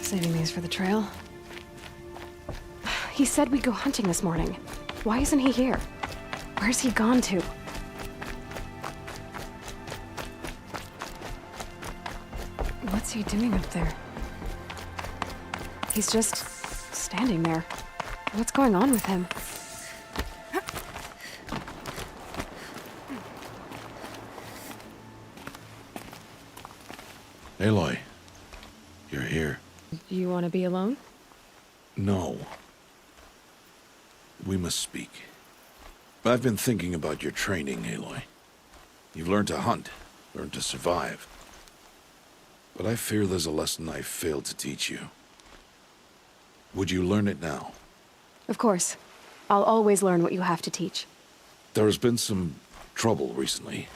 Saving these for the trail. He said we'd go hunting this morning. Why isn't he here? Where's he gone to? What's he doing up there? He's just standing there. What's going on with him? Aloy, you're here. You want to be alone? No. We must speak. I've been thinking about your training, Aloy. You've learned to hunt, learned to survive. But I fear there's a lesson I failed to teach you. Would you learn it now? Of course. I'll always learn what you have to teach. There has been some trouble recently.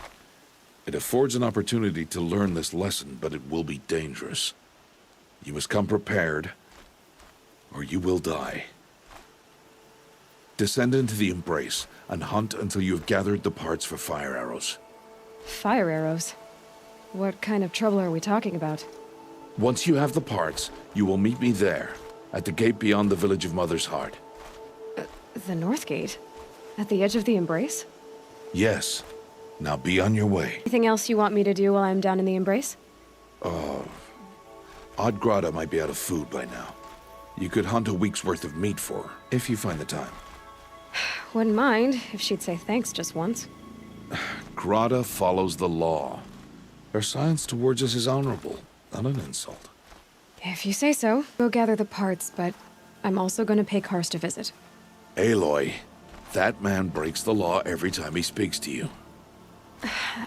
It affords an opportunity to learn this lesson, but it will be dangerous. You must come prepared, or you will die. Descend into the Embrace, and hunt until you have gathered the parts for fire arrows. Fire arrows? What kind of trouble are we talking about? Once you have the parts, you will meet me there, at the gate beyond the village of Mother's Heart. The North Gate? At the edge of the Embrace? Yes. Now be on your way. Anything else you want me to do while I'm down in the Embrace? Odd Grata might be out of food by now. You could hunt a week's worth of meat for her, if you find the time. Wouldn't mind if she'd say thanks just once. Grata follows the law. Her science towards us is honorable, not an insult. If you say so. Go gather the parts, but I'm also going to pay Karst a visit. Aloy, that man breaks the law every time he speaks to you.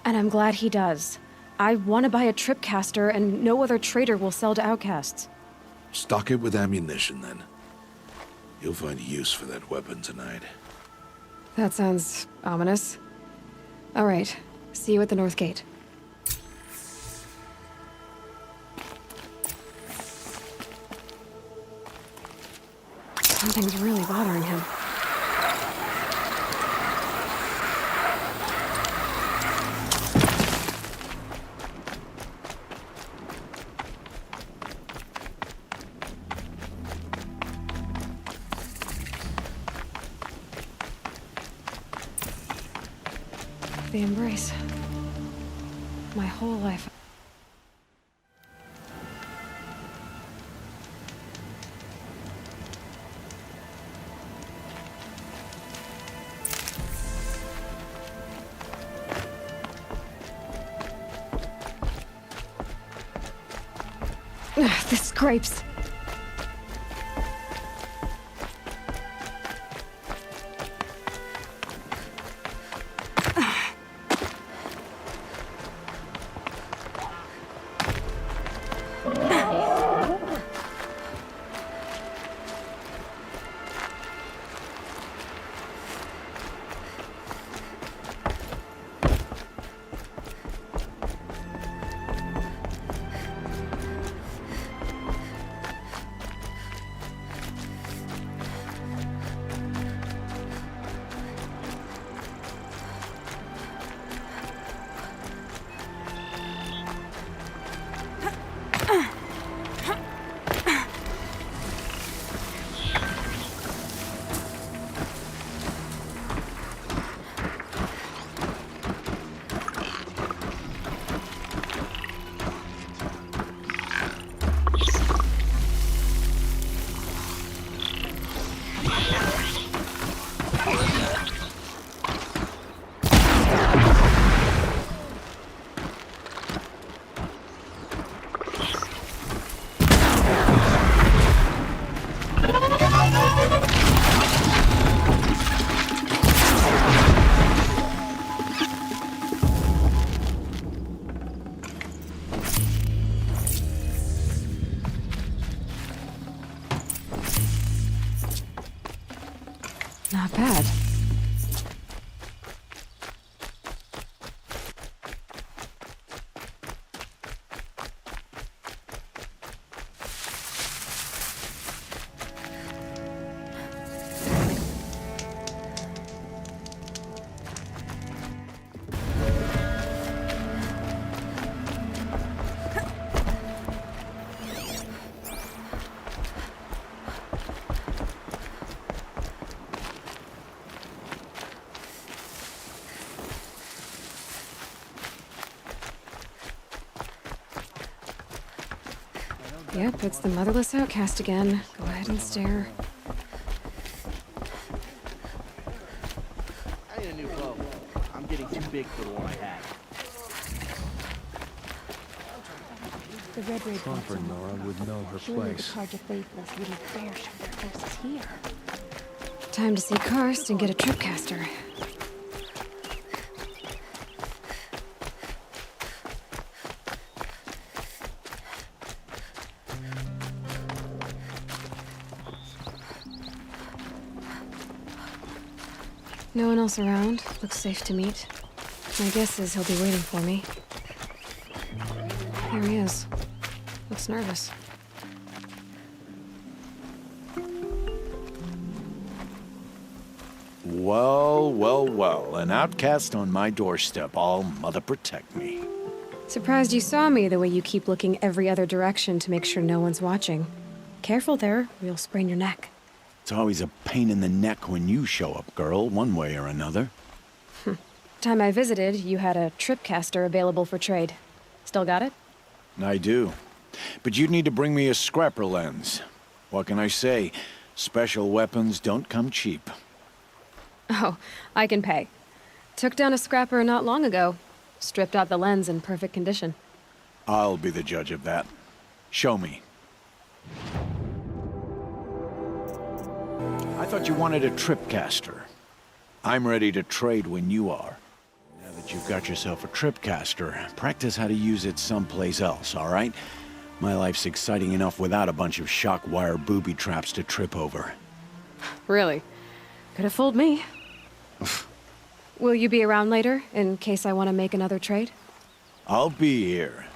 And I'm glad he does. I want to buy a tripcaster, and no other trader will sell to outcasts. Stock it with ammunition, then. You'll find use for that weapon tonight. That sounds ominous. All right. See you at the North Gate. Something's really bothering him. The Embrace. My whole life. Ugh, this scrapes. Not bad. Yep, it's the motherless outcast again. Go ahead and stare. I need a new bow. I'm getting too big for the one I had. The Red Raid Trumper Nora would know her place. The Carja faithless wouldn't dare show their forces here. Time to see Karst and get a tripcaster. No one else around. Looks safe to meet. My guess is he'll be waiting for me. Here he is. Looks nervous. Well, well, well. An outcast on my doorstep. All mother protect me. Surprised you saw me the way you keep looking every other direction to make sure no one's watching. Careful there, or you'll sprain your neck. It's always a pain in the neck when you show up, girl, one way or another. Time I visited, you had a tripcaster available for trade. Still got it? I do. But you'd need to bring me a scrapper lens. What can I say? Special weapons don't come cheap. Oh, I can pay. Took down a scrapper not long ago. Stripped out the lens in perfect condition. I'll be the judge of that. Show me. I thought you wanted a tripcaster. I'm ready to trade when you are. Now that you've got yourself a tripcaster, practice how to use it someplace else, all right? My life's exciting enough without a bunch of shock wire booby traps to trip over. Really? Could have fooled me. Will you be around later, in case I want to make another trade? I'll be here.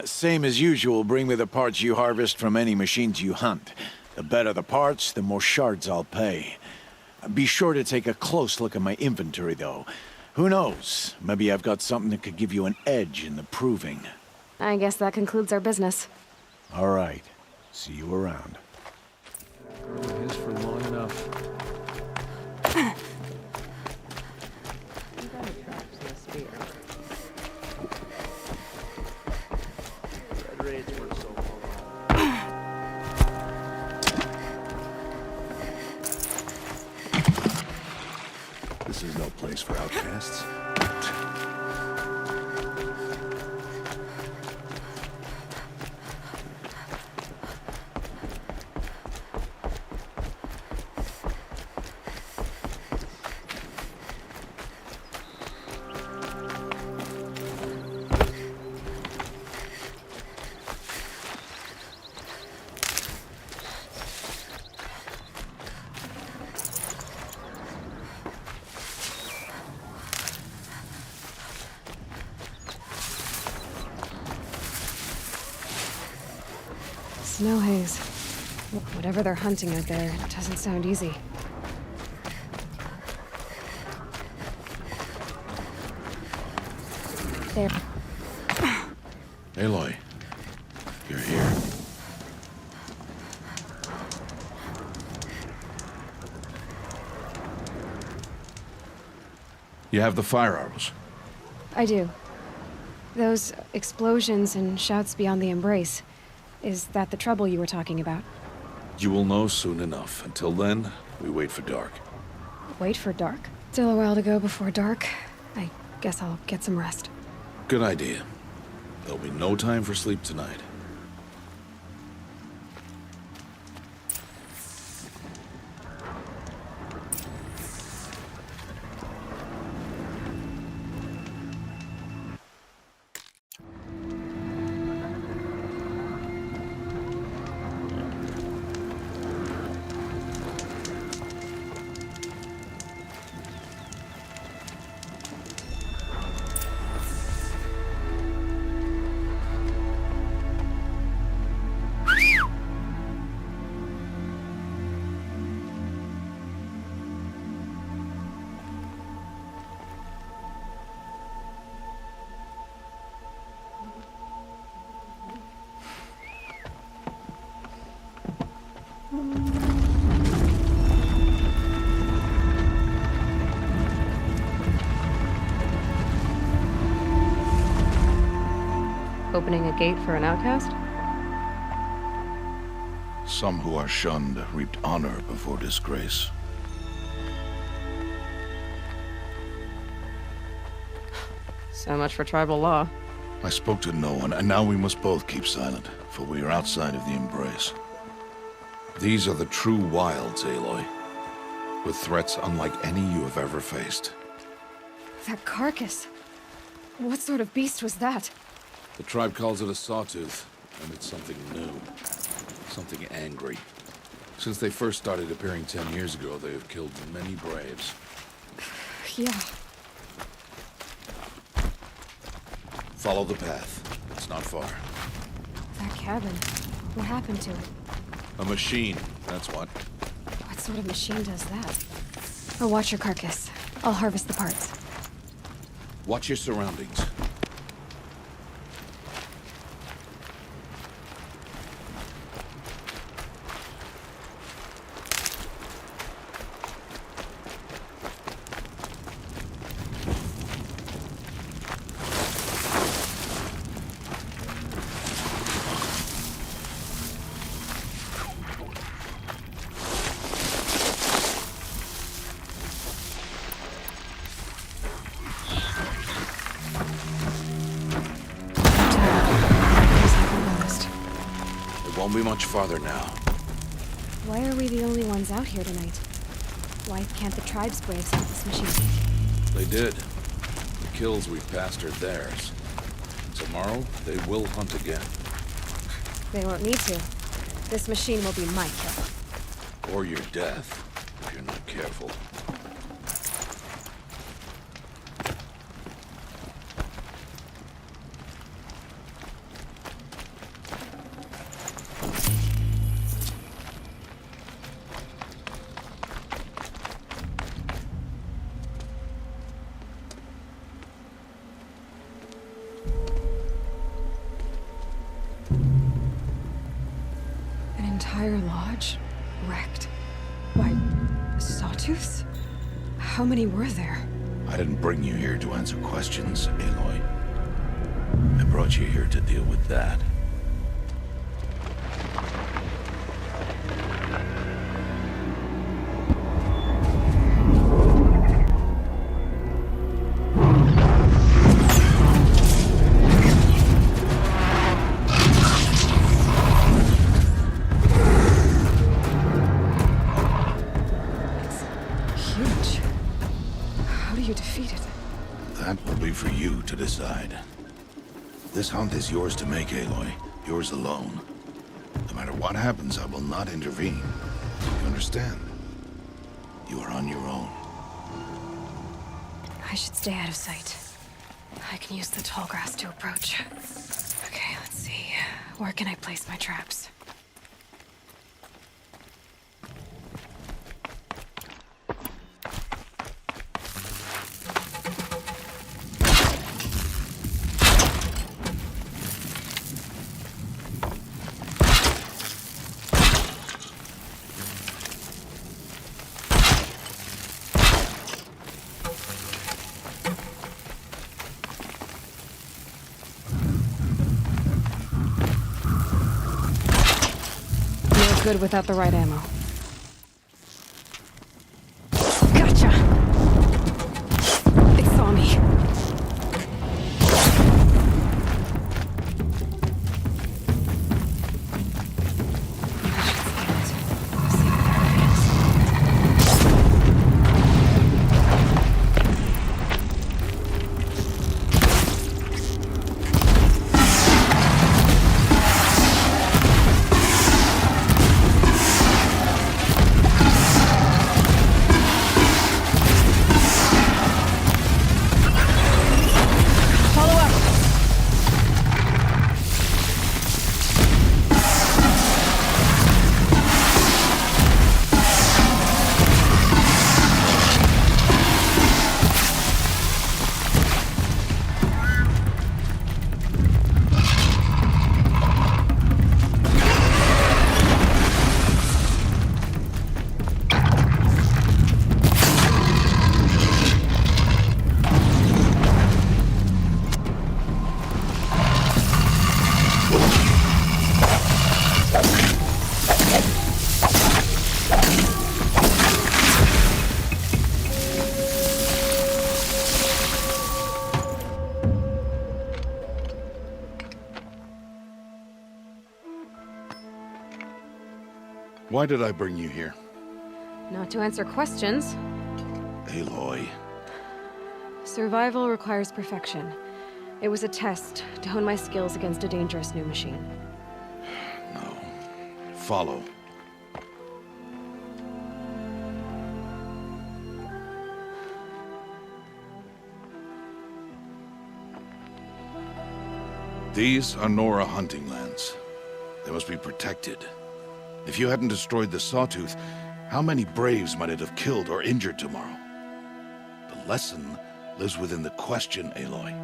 Same as usual, bring me the parts you harvest from any machines you hunt. The better the parts, the more shards I'll pay. Be sure to take a close look at my inventory, though. Who knows? Maybe I've got something that could give you an edge in the proving. I guess that concludes our business. All right. See you around. Girl is for long enough. Red Raids were so long. This is no place for outcasts. Snow haze. Whatever they're hunting out there, it doesn't sound easy. There. Aloy, you're here. You have the fire arrows. I do. Those explosions and shouts beyond the embrace. Is that the trouble you were talking about? You will know soon enough. Until then, we wait for dark. Wait for dark? Still a while to go before dark. I guess I'll get some rest. Good idea. There'll be no time for sleep tonight. Opening a gate for an outcast? Some who are shunned reaped honor before disgrace. So much for tribal law. I spoke to no one, and now we must both keep silent, for we are outside of the embrace. These are the true wilds, Aloy, with threats unlike any you have ever faced. That carcass. What sort of beast was that? The tribe calls it a sawtooth, and it's something new. Something angry. Since they first started appearing 10 years ago, they have killed many braves. Yeah. Follow the path. It's not far. That cabin. What happened to it? A machine, that's what. What sort of machine does that? I'll watch your carcass. I'll harvest the parts. Watch your surroundings. Won't be much farther now. Why are we the only ones out here tonight? Why can't the tribe's braves have this machine? They did. The kills we've passed are theirs. Tomorrow, they will hunt again. They won't need to. This machine will be my kill. Or your death, if you're not careful. An entire lodge? Wrecked? By sawtooths? How many were there? I didn't bring you here to answer questions, Aloy. I brought you here to deal with that. Huge. How do you defeat it? That will be for you to decide. This hunt is yours to make, Aloy. Yours alone. No matter what happens, I will not intervene. You understand? You are on your own. I should stay out of sight. I can use the tall grass to approach. Okay, let's see. Where can I place my traps? Good without the right ammo. Gotcha! It saw me. Why did I bring you here? Not to answer questions. Aloy. Survival requires perfection. It was a test to hone my skills against a dangerous new machine. No. Follow. These are Nora hunting lands. They must be protected. If you hadn't destroyed the Sawtooth, how many Braves might it have killed or injured tomorrow? The lesson lives within the question, Aloy.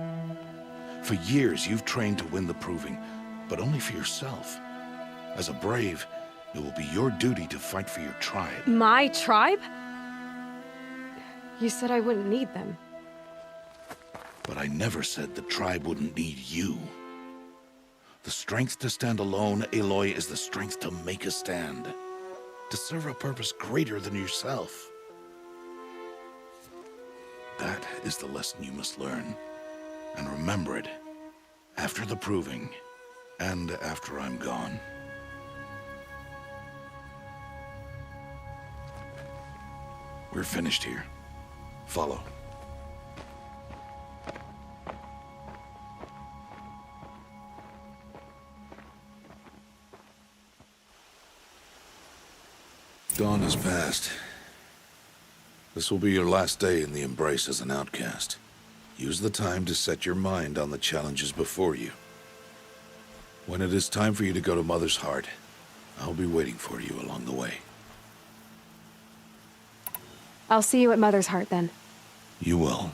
For years, you've trained to win the Proving, but only for yourself. As a Brave, it will be your duty to fight for your tribe. My tribe? You said I wouldn't need them. But I never said the tribe wouldn't need you. The strength to stand alone, Aloy, is the strength to make a stand. To serve a purpose greater than yourself. That is the lesson you must learn. And remember it. After the Proving. And after I'm gone. We're finished here. Follow. Dawn has passed. This will be your last day in the Embrace as an outcast. Use the time to set your mind on the challenges before you. When it is time for you to go to Mother's Heart, I'll be waiting for you along the way. I'll see you at Mother's Heart then. You will.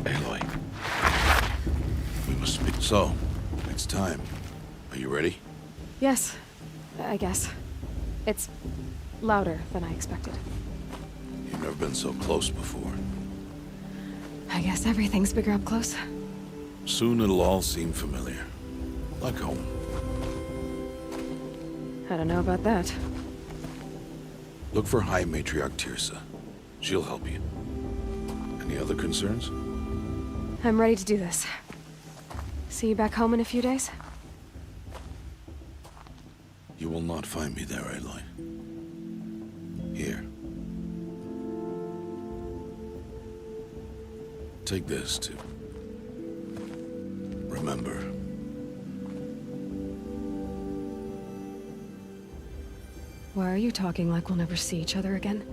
Aloy. We must speak. So, it's time. Are you ready? Yes, I guess. It's louder than I expected. You've never been so close before. I guess everything's bigger up close. Soon it'll all seem familiar. Like home. I don't know about that. Look for High Matriarch Tirsa. She'll help you. Any other concerns? I'm ready to do this. See you back home in a few days? You will not find me there, Aloy. Here. Take this, too. Remember. Why are you talking like we'll never see each other again?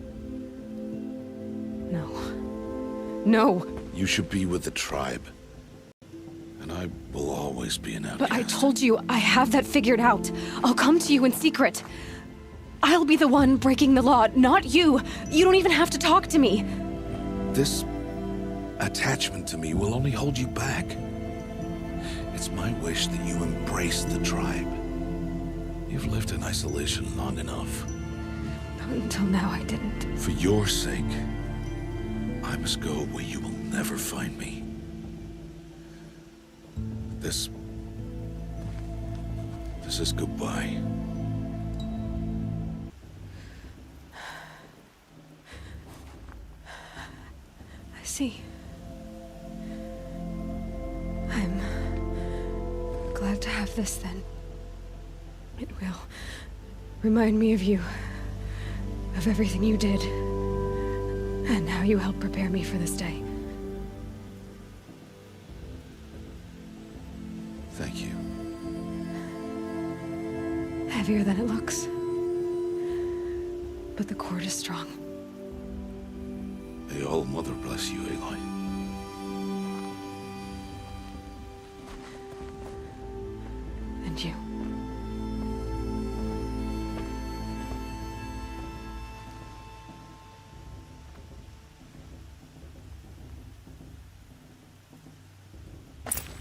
No. No! You should be with the tribe. And I will always be an outcast. But I told you, I have that figured out. I'll come to you in secret. I'll be the one breaking the law, not you. You don't even have to talk to me. This attachment to me will only hold you back. It's my wish that you embrace the tribe. You've lived in isolation long enough. Until now, I didn't. For your sake, I must go where you will never find me. This is goodbye. I see. I'm glad to have this then. It will remind me of you, of everything you did, and how you helped prepare me for this day. Thank you. Heavier than it looks. But the cord is strong. May All Mother bless you, Aloy. And you.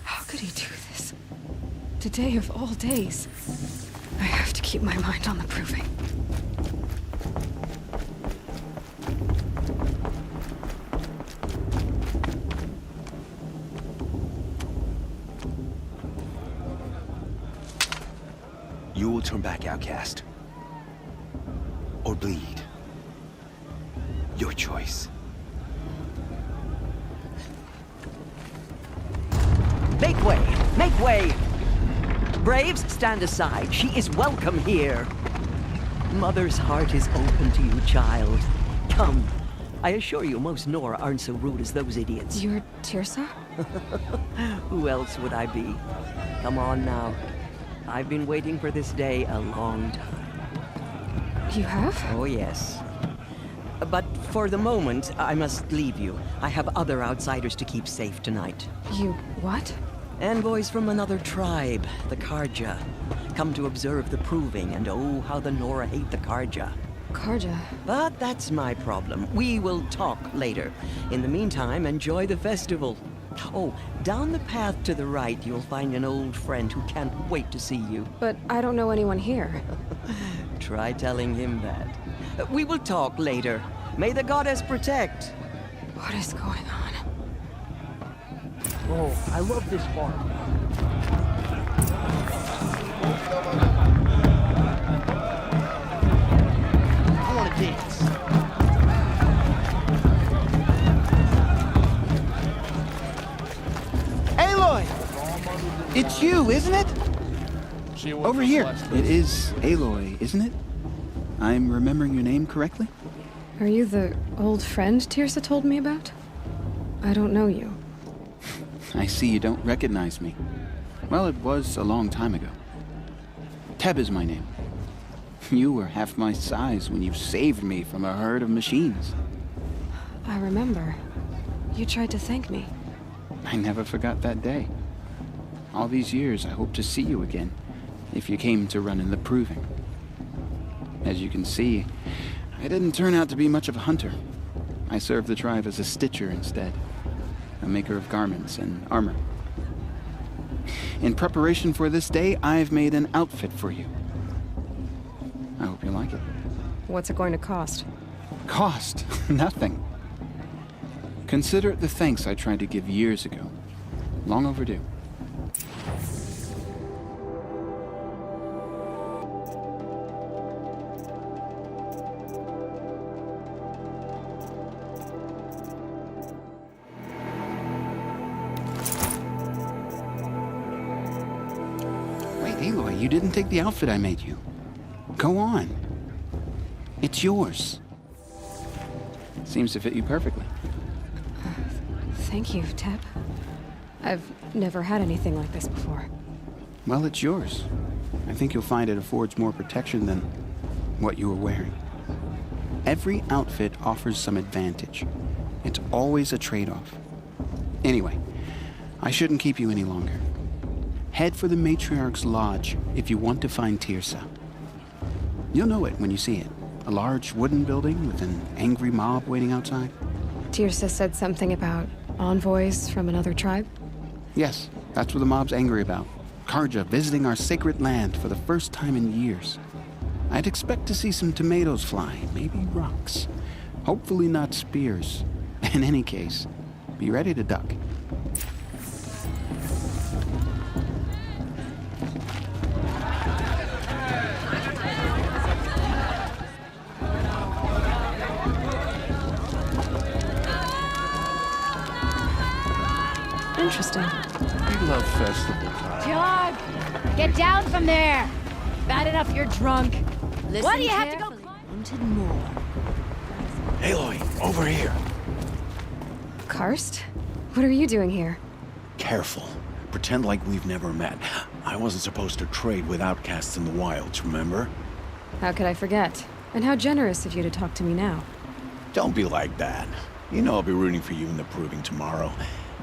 How could he do this? Today of all days. I have to keep my mind on the proving. You will turn back, outcast. Or bleed. Your choice. Make way! Make way! Braves, stand aside. She is welcome here. Mother's heart is open to you, child. Come. I assure you, most Nora aren't so rude as those idiots. You're Tirsa? Who else would I be? Come on now. I've been waiting for this day a long time. You have? Oh, yes. But for the moment, I must leave you. I have other outsiders to keep safe tonight. You what? Envoys from another tribe, the Karja. Come to observe the proving, and oh, how the Nora hate the Karja. Karja. But that's my problem. We will talk later. In the meantime, enjoy the festival. Oh, down the path to the right, you'll find an old friend who can't wait to see you. But I don't know anyone here. Try telling him that. We will talk later. May the goddess protect. What is going on? Oh, I love this part. I want to dance. Aloy! It's you, isn't it? Over here. It is Aloy, isn't it? I'm remembering your name correctly? Are you the old friend Tirsa told me about? I don't know you. I see you don't recognize me. Well, it was a long time ago. Teb is my name. You were half my size when you saved me from a herd of machines. I remember. You tried to thank me. I never forgot that day. All these years, I hope to see you again, if you came to run in the proving. As you can see, I didn't turn out to be much of a hunter. I served the tribe as a stitcher instead, a maker of garments and armor. In preparation for this day, I've made an outfit for you. I hope you like it. What's it going to cost? Cost? Nothing. Consider it the thanks I tried to give years ago. Long overdue. Wait, Aloy, you didn't take the outfit I made you. Go on. It's yours. Seems to fit you perfectly. Thank you, Teb. I've never had anything like this before. Well, it's yours. I think you'll find it affords more protection than what you were wearing. Every outfit offers some advantage. It's always a trade-off. Anyway, I shouldn't keep you any longer. Head for the Matriarch's Lodge if you want to find Tirsa. You'll know it when you see it. A large wooden building with an angry mob waiting outside. Tirsa said something about envoys from another tribe? Yes, that's what the mob's angry about. Karja visiting our sacred land for the first time in years. I'd expect to see some tomatoes fly, maybe rocks. Hopefully not spears. In any case, be ready to duck. festival time. John! Get down from there! Bad enough you're drunk. Why do you have to go wanted more? Aloy, over here. Karst? What are you doing here? Careful. Pretend like we've never met. I wasn't supposed to trade with outcasts in the wilds, remember? How could I forget? And how generous of you to talk to me now. Don't be like that. You know I'll be rooting for you in the proving tomorrow.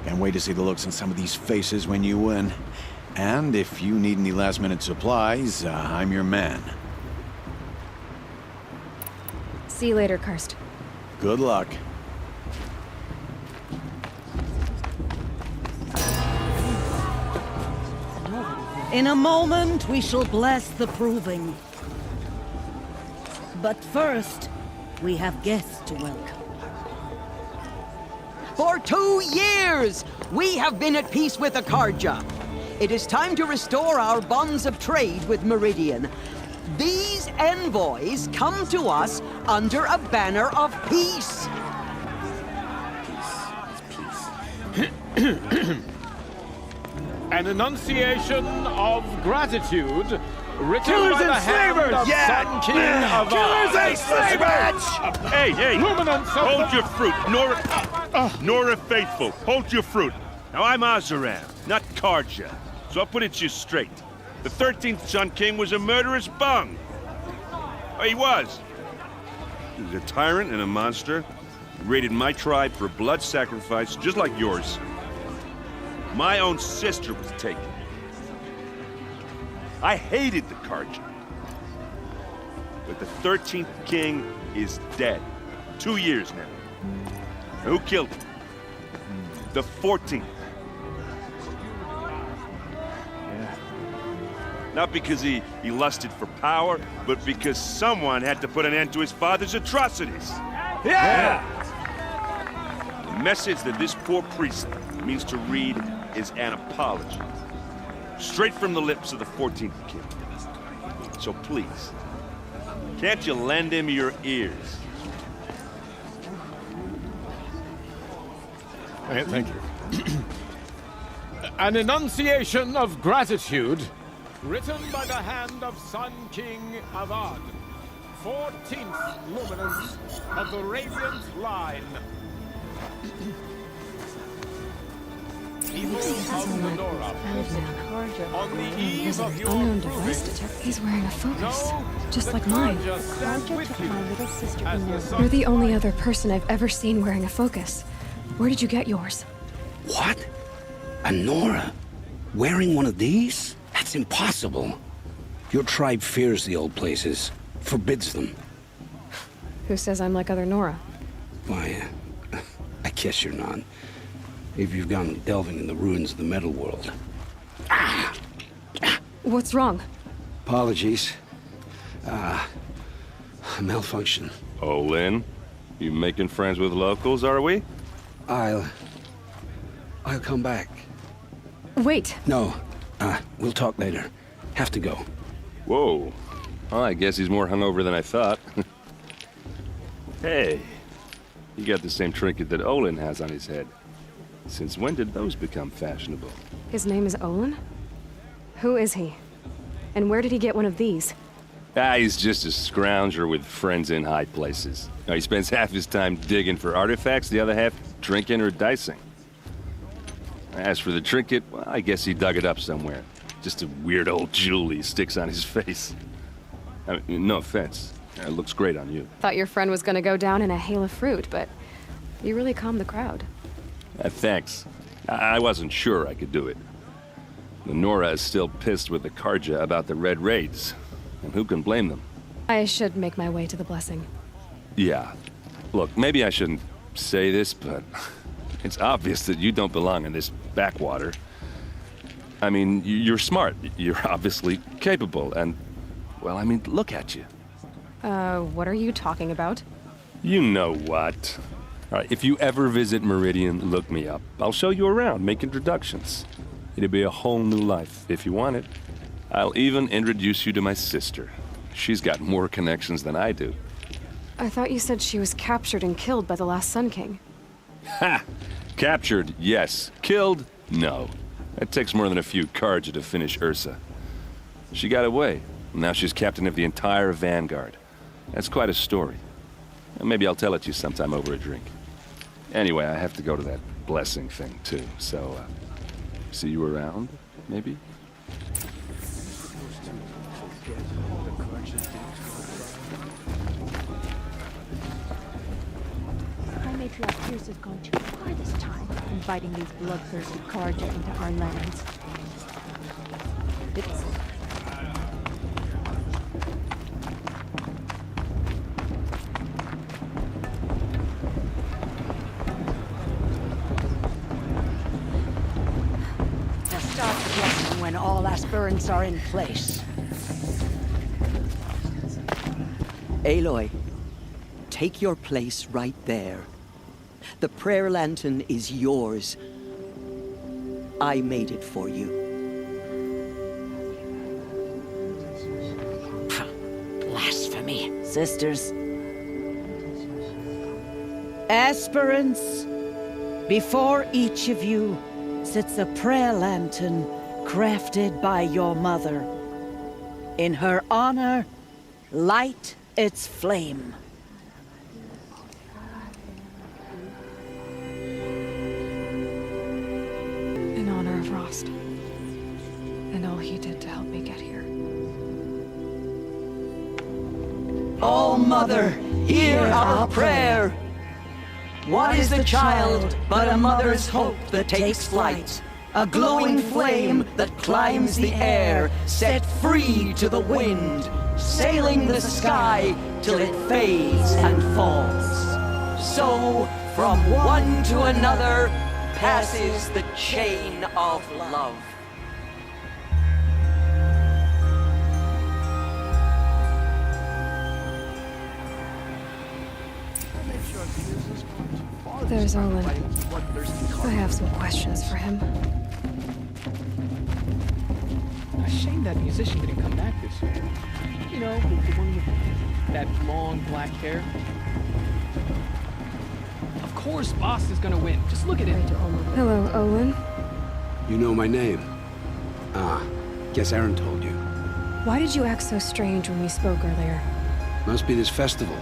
Can't wait to see the looks on some of these faces when you win. And if you need any last-minute supplies, I'm your man. See you later, Karst. Good luck. In a moment, we shall bless the proving. But first, we have guests to welcome. For 2 years, we have been at peace with Akarja. It is time to restore our bonds of trade with Meridian. These envoys come to us under a banner of peace. An enunciation of gratitude written Killers by the and hand slavers! of Sun King of Killers and slavers! Hey! Luminance of Hold your fruit, Nora Faithful. Hold your fruit. Now I'm Azaram, not Karja, so I'll put it to you straight. The 13th Sun King was a murderous bung. Oh, he was. He was a tyrant and a monster. He raided my tribe for a blood sacrifice, just like yours. My own sister was taken. I hated the Karja. But the 13th king is dead. 2 years now. And who killed him? The 14th. Not because he lusted for power, but because someone had to put an end to his father's atrocities. Yeah! The message that this poor priest means to read is an apology. Straight from the lips of the 14th king. So please, can't you lend him your ears? Thank you. An enunciation of gratitude written by the hand of Sun King Avad, 14th luminance of the Radiant Line. People of the Nora, on the eve There's of an your unknown proving, device detector. He's wearing a focus. know Just that like mine. Karja stands with you as the sun You're the only other person I've ever seen wearing a focus. Where did you get yours? What? A Nora? Wearing one of these? That's impossible. Your tribe fears the old places, forbids them. Who says I'm like other Nora? Why, I guess you're not. If you've gone delving in the ruins of the metal world. What's wrong? Apologies. Malfunction. Oh, Lynn, you making friends with locals, are we? I'll come back. Wait. No, we'll talk later. Have to go. Whoa. Well, I guess he's more hungover than I thought. Hey, you got the same trinket that Olin has on his head. Since when did those become fashionable? His name is Olin? Who is he? And where did he get one of these? He's just a scrounger with friends in high places. He spends half his time digging for artifacts, the other half drinking or dicing. As for the trinket, well, I guess he dug it up somewhere. Just a weird old jewel he sticks on his face. I mean, no offense. It looks great on you. Thought your friend was gonna go down in a hail of fruit, but you really calmed the crowd. Thanks. I wasn't sure I could do it. The Nora is still pissed with the Karja about the Red Raids. And who can blame them? I should make my way to the blessing. Yeah. Look, maybe I shouldn't say this, but it's obvious that you don't belong in this backwater. I mean, you're smart. You're obviously capable, and, well, I mean, look at you. What are you talking about? You know what. All right, if you ever visit Meridian, look me up. I'll show you around, make introductions. It'll be a whole new life, if you want it. I'll even introduce you to my sister. She's got more connections than I do. I thought you said she was captured and killed by the last Sun King. Ha! Captured, yes. Killed, no. It takes more than a few Carja to finish Ursa. She got away. Now she's captain of the entire Vanguard. That's quite a story. Maybe I'll tell it to you sometime over a drink. Anyway, I have to go to that blessing thing, too. So, see you around, maybe? High Matriarch Pierce has gone too far this time, inviting these bloodthirsty Carja into our lands. It's... Now start the blessing when all aspirants are in place. Aloy, take your place right there. The prayer lantern is yours. I made it for you. Blasphemy, sisters. Aspirants, before each of you sits a prayer lantern crafted by your mother. In her honor, light its flame. In honor of Rost. And all he did to help me get here. O Mother, hear our prayer. What is the child but a mother's hope that takes flight? A glowing flame that climbs the air, set free to the wind, sailing the sky till it fades and falls. So, from one to another, passes the chain of love. There's Olin. I have some questions for him. A shame that musician didn't come back this year. You know, the one with that long black hair. Of course, Boss is gonna win. Just look at it. Hello, Olin. You know my name? Ah, guess Aaron told you. Why did you act so strange when we spoke earlier? Must be this festival.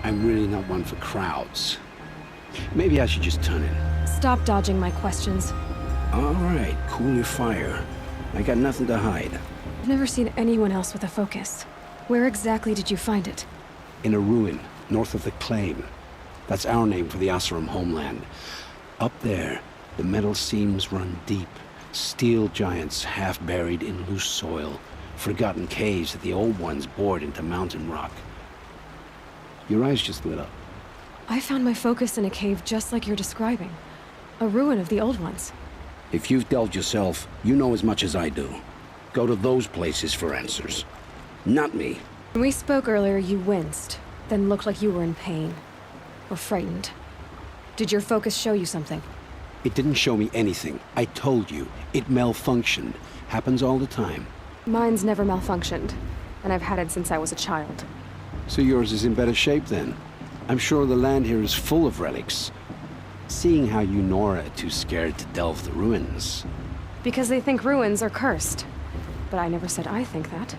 I'm really not one for crowds. Maybe I should just turn in. Stop dodging my questions. All right, cool your fire. I got nothing to hide. I've never seen anyone else with a focus. Where exactly did you find it? In a ruin, north of the Claim. That's our name for the Asuram homeland. Up there, the metal seams run deep. Steel giants half buried in loose soil. Forgotten caves that the old ones bored into mountain rock. Your eyes just lit up. I found my focus in a cave just like you're describing. A ruin of the old ones. If you've delved yourself, you know as much as I do. Go to those places for answers. Not me. When we spoke earlier, you winced, then looked like you were in pain. Or frightened. Did your focus show you something? It didn't show me anything. I told you. It malfunctioned. Happens all the time. Mine's never malfunctioned, and I've had it since I was a child. So yours is in better shape then? I'm sure the land here is full of relics. Seeing how you Nora are too scared to delve the ruins. Because they think ruins are cursed. But I never said I think that.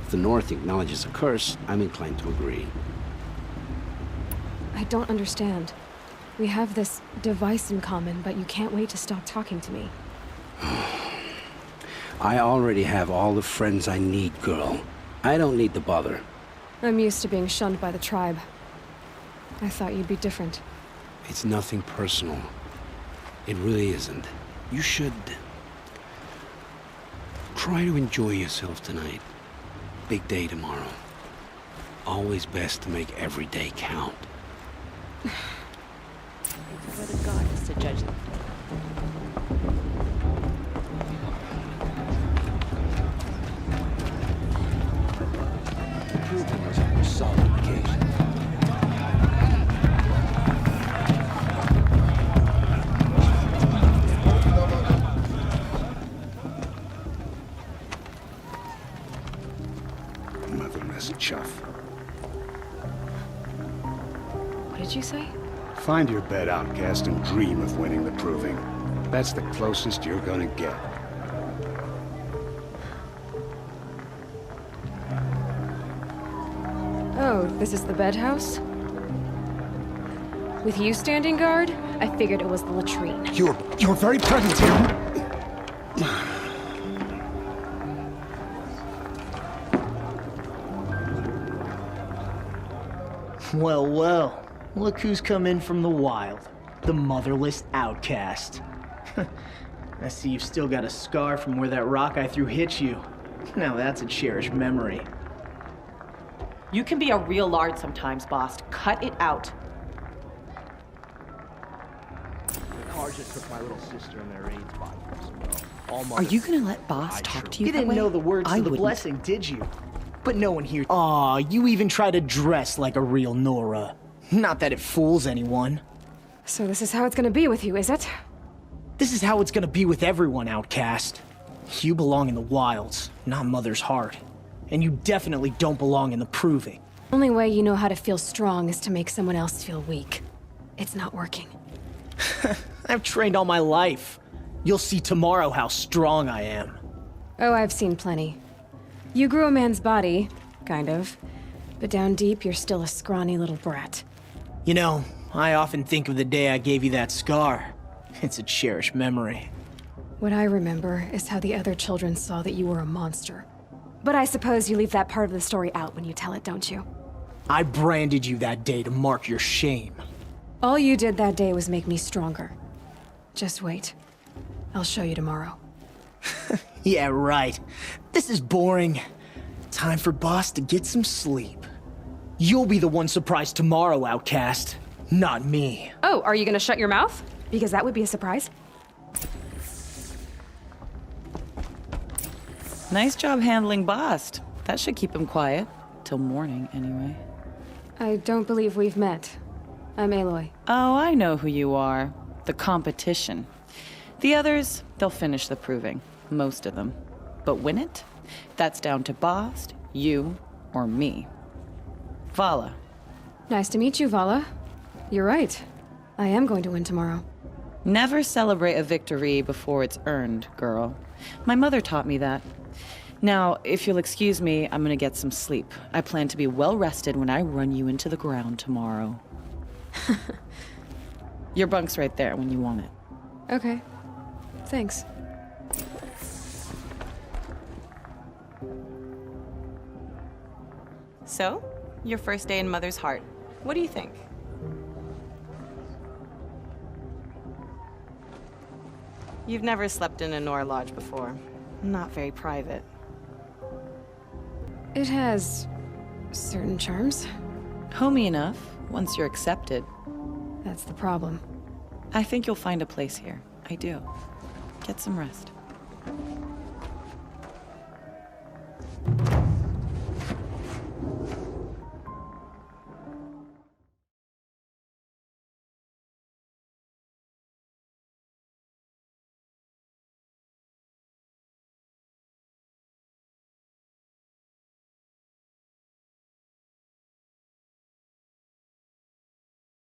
If the North acknowledges a curse, I'm inclined to agree. I don't understand. We have this device in common, but you can't wait to stop talking to me. I already have all the friends I need, girl. I don't need to bother. I'm used to being shunned by the tribe. I thought you'd be different. It's nothing personal. It really isn't. You should... try to enjoy yourself tonight. Big day tomorrow. Always best to make every day count. For the goddess to judge them. Proving was on a solid occasion. Motherless chuff. What did you say? Find your bed, outcast, and dream of winning the proving. That's the closest you're gonna get. Oh, this is the bedhouse? With you standing guard, I figured it was the latrine. You're very present here. Well, well. Look who's come in from the wild. The motherless outcast. I see you've still got a scar from where that rock I threw hit you. Now that's a cherished memory. You can be a real lard sometimes, boss. Cut it out. The car just took my little sister and their AIDS bottles. Well, Are you gonna let boss talk to you You that didn't way? know the words I to the wouldn't. blessing, did you? But no one here. Aw, you even try to dress like a real Nora. Not that it fools anyone. So this is how it's gonna be with you, is it? This is how it's gonna be with everyone, outcast. You belong in the wilds, not Mother's heart. And you definitely don't belong in the proving. Only way you know how to feel strong is to make someone else feel weak. It's not working. I've trained all my life. You'll see tomorrow how strong I am. Oh, I've seen plenty. You grew a man's body, kind of. But down deep, you're still a scrawny little brat. You know, I often think of the day I gave you that scar. It's a cherished memory. What I remember is how the other children saw that you were a monster. But I suppose you leave that part of the story out when you tell it, don't you? I branded you that day to mark your shame. All you did that day was make me stronger. Just wait. I'll show you tomorrow. Yeah, right. This is boring. Time for boss to get some sleep. You'll be the one surprised tomorrow, outcast. Not me. Oh, are you gonna shut your mouth? Because that would be a surprise. Nice job handling Bast. That should keep him quiet. Till morning, anyway. I don't believe we've met. I'm Aloy. Oh, I know who you are. The competition. The others, they'll finish the proving. Most of them. But win it? That's down to Bast, you, or me. Vala. Nice to meet you, Vala. You're right. I am going to win tomorrow. Never celebrate a victory before it's earned, girl. My mother taught me that. Now, if you'll excuse me, I'm gonna get some sleep. I plan to be well rested when I run you into the ground tomorrow. Your bunk's right there when you want it. Okay. Thanks. So, your first day in Mother's heart. What do you think? You've never slept in a Nora lodge before. Not very private. It has certain charms. Homey enough, once you're accepted. That's the problem. I think you'll find a place here. I do. Get some rest.